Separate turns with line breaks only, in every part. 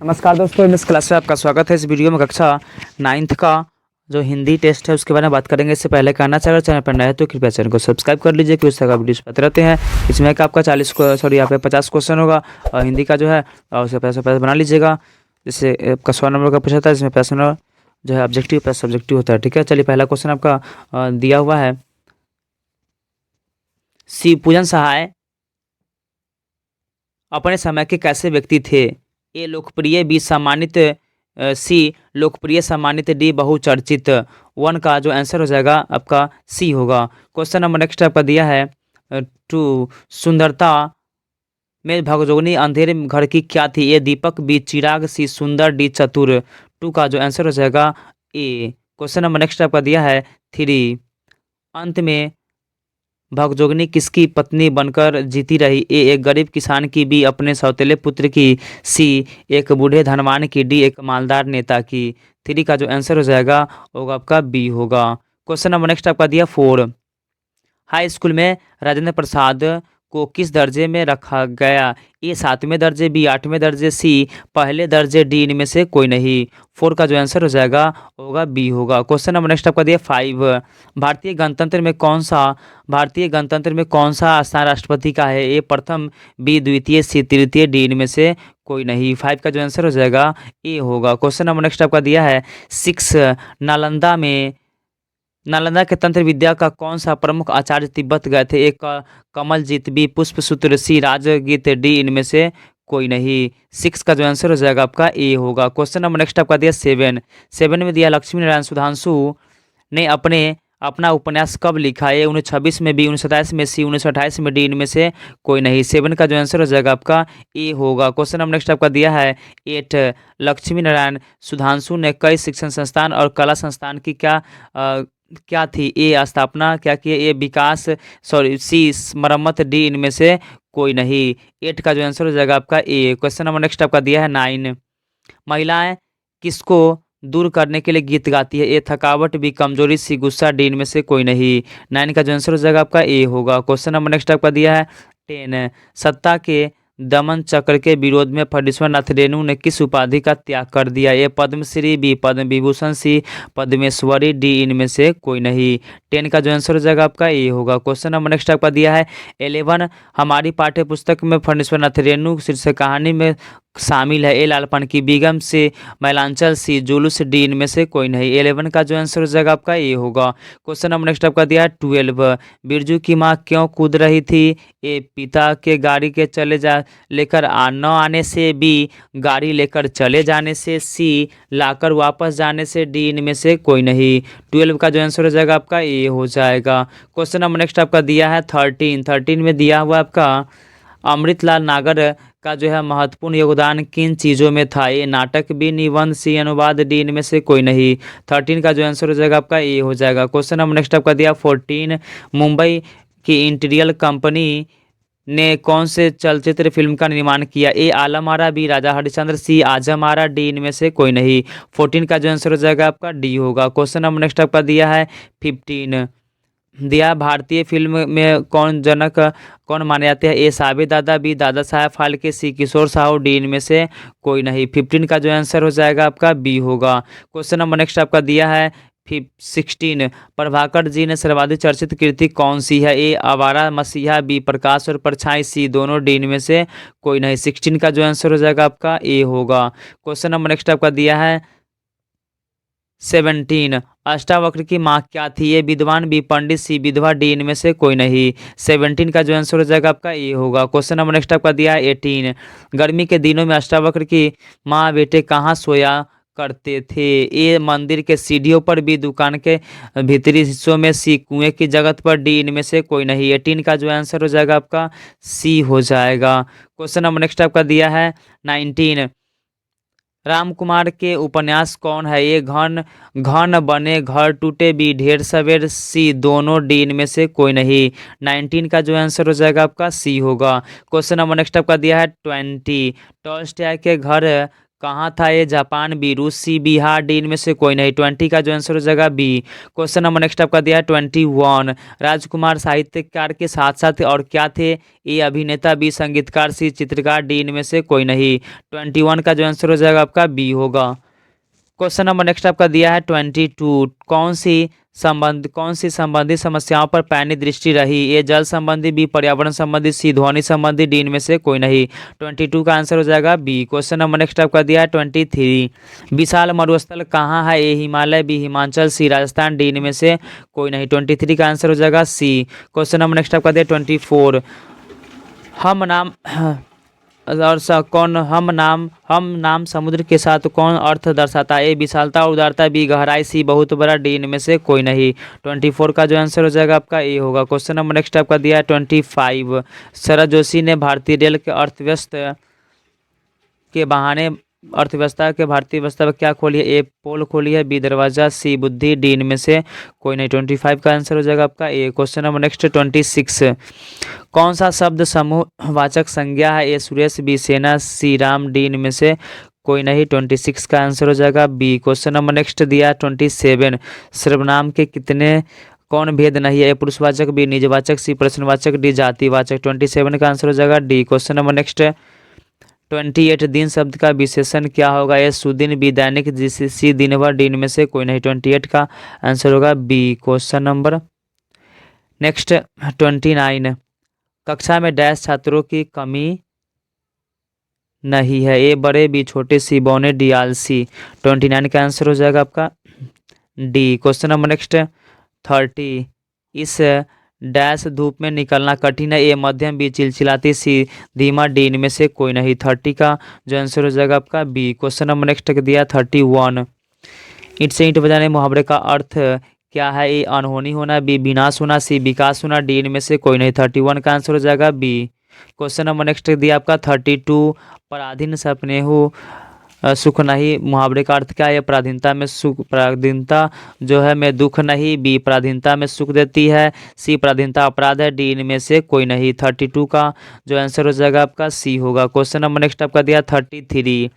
नमस्कार दोस्तों, इस क्लास में आपका स्वागत है। इस वीडियो में कक्षा 9th का जो हिंदी टेस्ट है उसके बारे में बात करेंगे। इससे पहले कहना चाह रहा चैनल पर नया है तो कृपया चैनल को सब्सक्राइब कर लीजिए कि उस तरह का वीडियोस पाते रहते हैं। इसमें का आपका 50 क्वेश्चन होगा और हिंदी का जो है और उसे पैसा बना लीजिएगा। जैसे आपका 100 नंबर का पूछा था, इसमें पैसा नंबर जो है ऑब्जेक्टिव प्लस सब्जेक्टिव होता है। ठीक है, चलिए पहला क्वेश्चन आपका दिया हुआ है। शिव पूजन सहाय अपने समय के कैसे व्यक्ति थे? ए लोकप्रिय, बी सम्मानित, सी लोकप्रिय सम्मानित, डी बहुचर्चित। वन का जो आंसर हो जाएगा आपका सी होगा। क्वेश्चन नंबर नेक्स्ट आपका दिया है 2 सुंदरता में भगजोगनी अंधेरे घर की क्या थी? ए दीपक, बी चिराग, सी सुंदर, डी चतुर। 2 का जो आंसर हो जाएगा ए। क्वेश्चन नंबर नेक्स्ट आपका दिया है 3 अंत में भगजोगनी किसकी पत्नी बनकर जीती रही? ए एक गरीब किसान की, बी अपने सौतेले पुत्र की, सी एक बूढ़े धनवान की, डी एक मालदार नेता की। 3 का जो आंसर हो जाएगा होगा आपका बी होगा। क्वेश्चन नंबर नेक्स्ट आपका दिया 4 हाई स्कूल में राजेंद्र प्रसाद को किस दर्जे में रखा गया? ए 7वें दर्जे, बी 8वें दर्जे, सी पहले दर्जे, डी इनमें से कोई नहीं। 4 का जो आंसर हो जाएगा होगा बी होगा। क्वेश्चन नंबर नेक्स्ट आपका दिया 5 भारतीय गणतंत्र में कौन सा स्थान राष्ट्रपति का है? ए प्रथम, बी द्वितीय, सी तृतीय, डी इनमें से कोई नहीं। 5 का जो आंसर हो जाएगा ए होगा। क्वेश्चन नंबर नेक्स्ट आपका दिया है 6 नालंदा के तंत्र विद्या का कौन सा प्रमुख आचार्य तिब्बत गए थे? एक कमलजीत, बी पुष्पसूत्र, सी राजगीत, डी इनमें से कोई नहीं। 6 का जो आंसर हो जाएगा आपका ए होगा। क्वेश्चन नंबर नेक्स्ट आपका दिया 7 में दिया लक्ष्मी नारायण सुधांशु ने अपना उपन्यास कब लिखा? ए 1926 में, बी 1927 में, सी 1928 में, डी इनमें से कोई नहीं। 7 का जो आंसर हो जाएगा आपका ए होगा। क्वेश्चन नंबर नेक्स्ट आपका दिया है 8 लक्ष्मी नारायण सुधांशु ने कई शिक्षण संस्थान और कला संस्थान की क्या थी? ए स्थापना क्या की? ए विकास, सी मरम्मत, डी इनमें से कोई नहीं। 8 का जो आंसर हो जाएगा आपका ए। क्वेश्चन नंबर नेक्स्ट आपका दिया है 9 महिलाएं किसको दूर करने के लिए गीत गाती है? ए थकावट, बी कमजोरी, सी गुस्सा, डी इनमें से कोई नहीं। 9 का जो आंसर हो जाएगा आपका ए होगा। क्वेश्चन नंबर नेक्स्ट आपका दिया है 10 सत्ता के दमन चक्र के विरोध में फणीश्वर नाथ रेणु ने किस उपाधि का त्याग कर दिया? ए पद्मश्री, बी पद्म विभूषण, सी पद्मेश्वरी, डी इनमें से कोई नहीं। 10 का जो आंसर हो जाएगा आपका ए होगा। क्वेश्चन नंबर नेक्स्ट आपका दिया है 11 हमारी पाठ्य पुस्तक में फणीश्वर नाथ रेणु शीर्षक कहानी में शामिल है? ए लालपन की बेगम, से मैलांचल, सी जुलूस, डी इनमें से कोई नहीं। 11 का जो आंसर हो जाएगा आपका ए होगा। क्वेश्चन नंबर नेक्स्ट आपका दिया है 12 बिरजू की मां क्यों कूद रही थी? ए पिता के गाड़ी के चले जा लेकर न आने से, बी गाड़ी लेकर चले जाने से, सी लाकर वापस जाने से, डी इनमें से कोई नहीं। 12 का जो आंसर हो जाएगा आपका ए हो जाएगा। क्वेश्चन नंबर नेक्स्ट आपका दिया है 13 में दिया हुआ आपका अमृतलाल नागर का जो है महत्वपूर्ण योगदान किन चीज़ों में था? ए नाटक, बी निबंध, सी अनुवाद, डी इनमें से कोई नहीं। 13 का जो आंसर हो जाएगा आपका ए हो जाएगा। क्वेश्चन नंबर नेक्स्ट आपका दिया 14 मुंबई की इंटीरियल कंपनी ने कौन से चलचित्र फिल्म का निर्माण किया? ए आलम आरा, बी राजा हरिश्चंद्र, सी आजम आरा, डी इनमें से कोई नहीं। 14 का जो आंसर हो जाएगा आपका डी होगा। क्वेश्चन नंबर नेक्स्ट आपका दिया है 15 दिया भारतीय फिल्म में कौन माने जाते हैं? ए साबे दादा, बी दादा साहब फाल्के, सी किशोर साहू, डी इनमें से कोई नहीं। 15 का जो आंसर हो जाएगा आपका बी होगा। क्वेश्चन नंबर नेक्स्ट आपका दिया है 16 प्रभाकर जी ने सर्वाधिक चर्चित कृति कौन सी है? ए आवारा मसीहा, बी प्रकाश और परछाई, सी दोनों, डी इनमें से कोई नहीं। 16 का जो आंसर हो जाएगा आपका ए होगा। क्वेश्चन नंबर नेक्स्ट आपका दिया है 17 अष्टावक्र की माँ क्या थी? ये विद्वान, बी पंडित, सी विधवा, डी इनमें से कोई नहीं। 17 का जो आंसर हो जाएगा आपका ए होगा। क्वेश्चन नंबर नेक्स्ट आपका दिया है 18 गर्मी के दिनों में अष्टावक्र की माँ बेटे कहाँ सोया करते थे? ए मंदिर के सीढ़ियों पर, बी दुकान के भीतरी हिस्सों में, सी कुएं की जगत पर, डी इनमें से कोई नहीं। 18 का जो आंसर हो जाएगा आपका सी हो जाएगा। क्वेश्चन नंबर नेक्स्ट आपका दिया है 19 राम कुमार के उपन्यास कौन है? ये घन घन बने घर टूटे, बी ढेर सवेर, सी दोनों, डी इनमें से कोई नहीं। 19 का जो आंसर हो जाएगा आपका सी होगा। क्वेश्चन नंबर नेक्स्ट आपका दिया है 20 टॉल्स्टॉय के घर कहाँ था ये जापान, बी रूस, सी बिहार, डी इनमें से कोई नहीं। 20 का जो आंसर हो जाएगा बी। क्वेश्चन नंबर नेक्स्ट आपका दिया है 21। राजकुमार साहित्यकार के साथ साथ और क्या थे? ए अभिनेता, बी संगीतकार, सी चित्रकार, डी इनमें से कोई नहीं। 21 का जो आंसर हो जाएगा आपका बी होगा। क्वेश्चन नंबर नेक्स्ट आपका दिया है 22। कौन सी संबंधी समस्याओं पर पैनी दृष्टि रही? ए जल संबंधी, बी पर्यावरण संबंधी, सी ध्वनि संबंधी, डी इनमें से कोई नहीं। 22 का आंसर हो जाएगा बी। क्वेश्चन नंबर नेक्स्ट आपका दिया है 23। विशाल मरुस्थल कहाँ है? ए हिमालय, बी हिमाचल, सी राजस्थान, डी इनमें से कोई नहीं। 23 का आंसर हो जाएगा सी। क्वेश्चन नंबर नेक्स्ट आपका दिया 24। हम नाम और कौन हम नाम समुद्र के साथ कौन अर्थ दर्शाता है? ए विशालता और उदारता, बी गहराई, सी बहुत बड़ा, डी इनमें से कोई नहीं। 24 का जो आंसर हो जाएगा आपका ए होगा। क्वेश्चन नंबर नेक्स्ट आपका दिया है 25। शरद जोशी ने भारतीय रेल के के बहाने अर्थव्यवस्था के भारतीय व्यवस्था पर क्या खोली है? ए पोल खोली है, बी दरवाजा, सी बुद्धि, डी इनमें से कोई नहीं। 25 का आंसर हो जाएगा आपका ए। Question number next 26। कौन सा शब्द समूह वाचक संज्ञा है? ए सुरेश, बी सेना, सी राम, डी इनमें से कोई नहीं। 26 का आंसर हो जाएगा बी। क्वेश्चन नंबर नेक्स्ट दिया 27। सर्वनाम के कितने कौन भेद नहीं है? ए पुरुषवाचक, बी निजवाचक, सी प्रश्नवाचक, डी जातिवाचक। 27 का आंसर हो जाएगा डी। Question number next 28। दिन शब्द का विशेषण क्या होगा? ए सुदिन, बी दैनिक, सी दिन भर, डी इनमें से कोई नहीं। 28 का आंसर होगा बी। Question number next 29। कक्षा में डैश छात्रों की कमी नहीं है? ए बड़े, बी छोटे, सी बौने, डी आलसी। 29 का आंसर हो जाएगा आपका डी। Question number next 30। इस डैश धूप में निकलना कठिन है? ए मध्यम, बी चिलचिलाती, सी धीमा, डी इनमें से कोई नहीं। 30 का जो आंसर हो जाएगा आपका बी। क्वेश्चन नंबर नेक्स्ट दिया 31। ईंट से ईंट बजाने मुहावरे का अर्थ क्या है? ए अनहोनी होना, बी विनाश होना, सी विकास होना, डी इनमें से कोई नहीं। 31 का आंसर हो जाएगा बी। क्वेश्चन नंबर नेक्स्ट दिया आपका 32। पराधीन सपनेहु सुख नहीं मुहावरे का अर्थ क्या है? पराधीनता में सुख, पराधीनता जो है में दुख नहीं, बी पराधीनता में सुख देती है, सी पराधीनता अपराध है, डी इनमें से कोई नहीं। 32 का जो आंसर हो जाएगा आपका सी होगा। क्वेश्चन नंबर नेक्स्ट आपका दिया 33।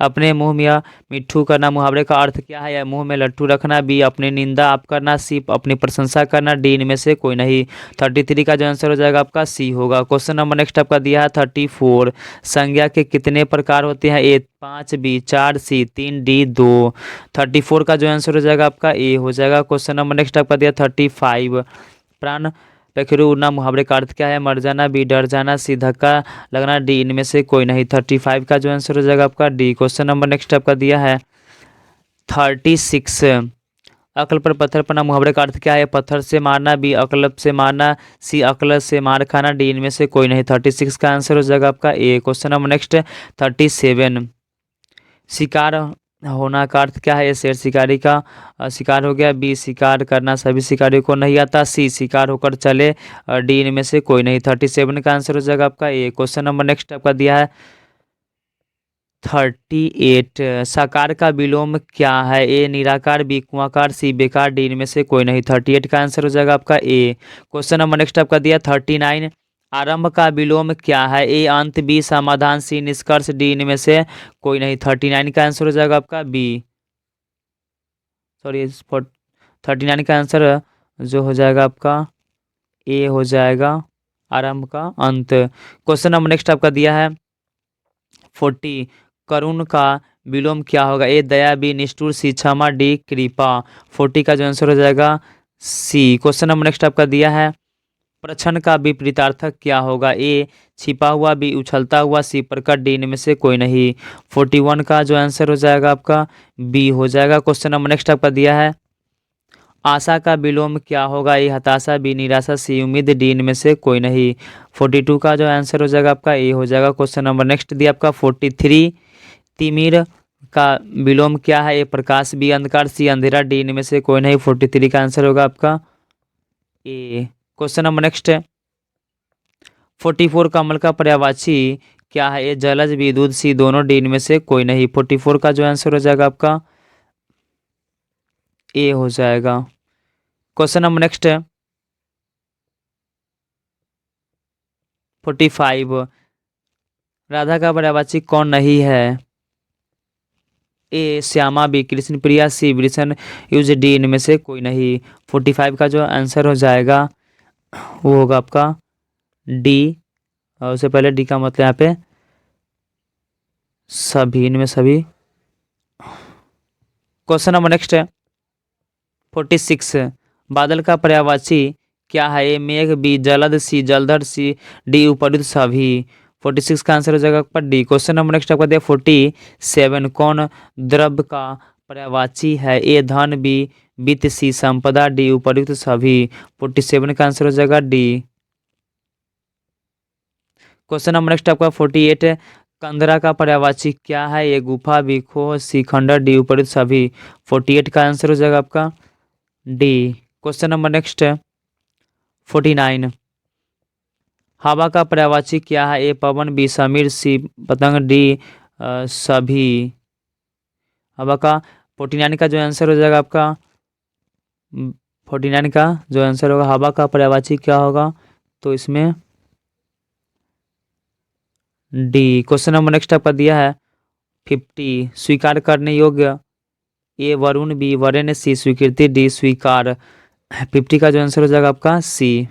अपने मुंह में या मिट्ठू करना मुहावरे का अर्थ क्या है? या मुंह में लट्ठू रखना, बी अपनी निंदा आप करना, सी अपनी प्रशंसा करना, डी इनमें से कोई नहीं। 33 का जो आंसर हो जाएगा आपका सी होगा। क्वेश्चन नंबर नेक्स्ट आपका दिया है 34। संज्ञा के कितने प्रकार होते हैं? ए 5, बी 4, सी 3, डी 2। 34 का जो आंसर हो जाएगा आपका ए हो जाएगा। क्वेश्चन नंबर नेक्स्ट आपका दिया 35। प्राण पखेरु उड़ना मुहावरे का अर्थ क्या है? मर जाना, बी डर जाना, सी धक्का लगना, डी इनमें से कोई नहीं। 35 का जो आंसर हो जाएगा आपका डी। क्वेश्चन नंबर नेक्स्ट आपका दिया है 36। अक्ल पर पत्थर पड़ना मुहावरे का अर्थ क्या है? पत्थर से मारना, बी अक्ल से मारना, सी अक्ल से मार खाना, डी इनमें से कोई नहीं। 36 का आंसर हो जाएगा आपका ए। Question number next 37। शिकार होना का अर्थ क्या है? शेर शिकारी का शिकार हो गया, बी शिकार करना सभी शिकारियों को नहीं आता, सी शिकार होकर चले, डी इनमें से कोई नहीं। 37 का आंसर हो जाएगा आपका ए। क्वेश्चन नंबर नेक्स्ट आपका दिया है 38। साकार का विलोम क्या है? ए निराकार, बी कुआकार, सी बेकार, डी इनमें से कोई नहीं। 38 का आंसर हो जाएगा आपका ए। क्वेश्चन नंबर नेक्स्ट आपका दिया 39। आरंभ का विलोम क्या है? ए अंत, बी समाधान, सी निष्कर्ष, डी इनमें से कोई नहीं। 39 का आंसर हो जाएगा आपका बी। सॉरी 39 का आंसर जो हो जाएगा आपका ए हो जाएगा आरंभ का अंत। क्वेश्चन नंबर नेक्स्ट आपका दिया है 40। करुण का विलोम क्या होगा? ए दया, बी निष्ठुर, सी क्षमा, डी कृपा। 40 का जो आंसर हो जाएगा सी। क्वेश्चन नंबर नेक्स्ट आपका दिया है प्रछन्न का विपरीतार्थक क्या होगा? ए छिपा हुआ, बी उछलता हुआ, सी प्रकट, डी इनमें से कोई नहीं। 41 का जो आंसर हो जाएगा आपका बी हो जाएगा। क्वेश्चन नंबर नेक्स्ट आपका दिया है आशा का विलोम क्या होगा? ए हताशा, बी निराशा, सी उम्मीद, डी इनमें से कोई नहीं। 42 का जो आंसर हो जाएगा आपका ए हो जाएगा। क्वेश्चन नंबर नेक्स्ट दिया आपका 43। तिमिर का विलोम क्या है? ए प्रकाश, बी अंधकार, सी अंधेरा, डी इनमें से कोई नहीं। 43 का आंसर होगा आपका ए। Question number next 44। कमल का पर्यायवाची क्या है? ए जलज, बी दूध, सी दोनों, डी इनमें से कोई नहीं। 44 का जो आंसर हो जाएगा आपका ए हो जाएगा। Question number next 45। राधा का पर्यायवाची कौन नहीं है? ए श्यामा, बी कृष्ण प्रिया, सी वृषण यूज, डी इनमें से कोई नहीं। 45 का जो आंसर हो जाएगा वो होगा आपका डी। और उससे पहले डी का मतलब यहाँ पे सभी, इनमें सभी। क्वेश्चन नंबर नेक्स्ट है 46। बादल का पर्यायवाची क्या है? ए मेघ, बी जलद, सी जलधर, सी डी उपरुक्त सभी। 46 का आंसर हो जाएगा आपका डी। क्वेश्चन नंबर नेक्स्ट आपका दिया 47। कौन द्रव्य का पर्यायवाची है? ए धन, बी वित्त, सी संपदा, डी उपरुक्त सभी। 47 का आंसर हो जाएगा डी। क्वेश्चन नंबर नेक्स्ट आपका 48 है। कंदरा का पर्यायवाची क्या है? ए गुफा, बी खोह, सी खंडर, डी उपरुक्त सभी। 48 का आंसर हो जाएगा आपका डी। क्वेश्चन नंबर नेक्स्ट है 49। हवा का पर्यायवाची क्या है? ए पवन, बी समीर, सी पतंग, डी सभी। हवा का 49 का जो आंसर हो जाएगा आपका 49 का जो आंसर होगा हवा का पर्यायवाची क्या होगा? तो इसमें डी। क्वेश्चन नंबर नेक्स्ट आपका दिया है 50। स्वीकार करने योग्य ए वरुण, बी वरेण्य, सी स्वीकृति, डी स्वीकार। 50 का जो आंसर हो जाएगा आपका सी।